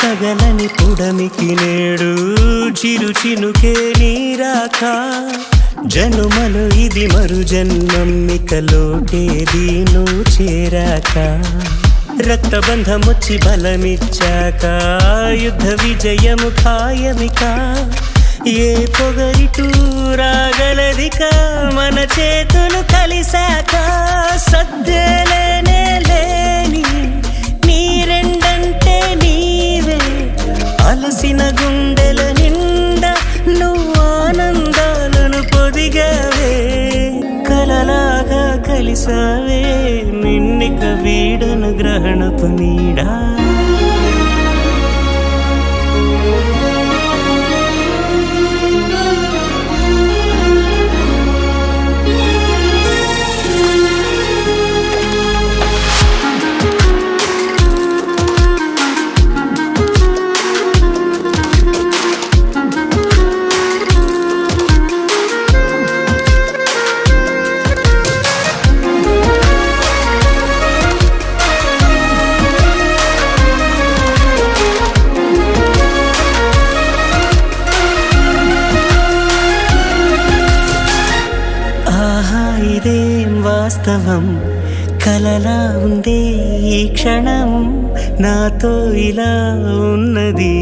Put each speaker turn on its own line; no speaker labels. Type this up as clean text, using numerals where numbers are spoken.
తగలని పుడమికి నేడు చిరు చినుకే నీరాక జనుమలో ఇది మరు జన్మమ్మికలోటేది నువ్వు చేరాక రక్తబంధమొచ్చి బలమిచ్చాక యుద్ధ విజయము ఖాయమిక ఏ పొగరిటూ రాగలదిక మన చేతులు కలిసాక సద్దేలేనే లేని నీరెండంటే నీవే అలసిన గుండెల నిండా నువ్వు ఆనందాలను పొదిగావే కలలాగా కలిసావే నిన్నిక వీడను గ్రహణపు నీడా ఇదేం వాస్తవం కలలా ఉందే ఈ క్షణం నాతో ఇలా ఉన్నది